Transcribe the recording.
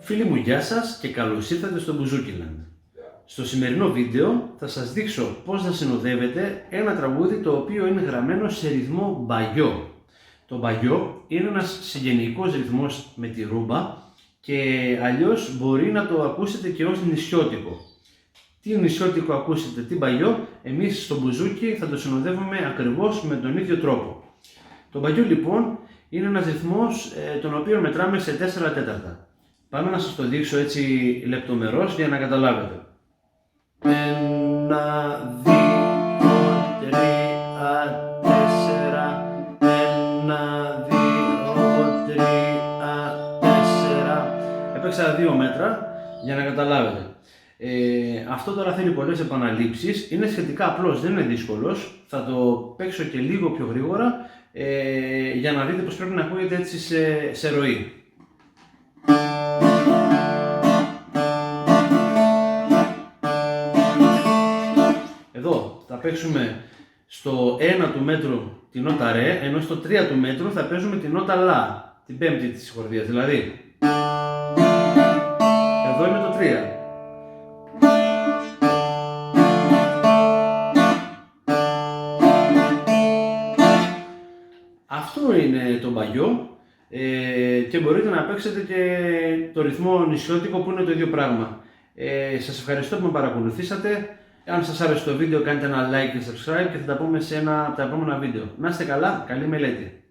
Φίλοι μου, γεια σας και καλώς ήρθατε στο Μπουζούκιλαντ. Στο σημερινό βίντεο θα σας δείξω πώς να συνοδεύετε ένα τραγούδι το οποίο είναι γραμμένο σε ρυθμό μπαγιό. Το μπαγιό είναι ένας συγγενεϊκός ρυθμός με τη ρούμπα και αλλιώς μπορεί να το ακούσετε και ως νησιώτικο. Τι νησιώτικο ακούσετε, τι μπαγιό, εμείς στο μπουζούκι θα το συνοδεύουμε ακριβώς με τον ίδιο τρόπο. Το μπαγιό λοιπόν είναι ένας ρυθμός τον οποίο μετράμε σε 4 τέταρτα. Πάμε να σας το δείξω έτσι λεπτομερώς για να καταλάβετε. 1, 2, 3, 4, 1, 2, 3, 4. Έπαιξα 2 μέτρα για να καταλάβετε. Αυτό τώρα θέλει πολλές επαναλήψεις, είναι σχετικά απλός, δεν είναι δύσκολος. Θα το παίξω και λίγο πιο γρήγορα για να δείτε πως πρέπει να ακούγεται έτσι σε ροή. Εδώ θα παίξουμε στο 1 του μέτρου την νότα ρε, ενώ στο 3 του μέτρου θα παίζουμε την νότα λα, την πέμπτη της χορδίας, δηλαδή. Εδώ είναι το 3. Αυτό είναι το μπαγιό και μπορείτε να παίξετε και το ρυθμό νησιώτικο που είναι το ίδιο πράγμα. Σας ευχαριστώ που με παρακολουθήσατε. Αν σας άρεσε το βίντεο κάντε ένα like και subscribe και θα τα πούμε σε ένα από τα επόμενα βίντεο. Να είστε καλά, καλή μελέτη.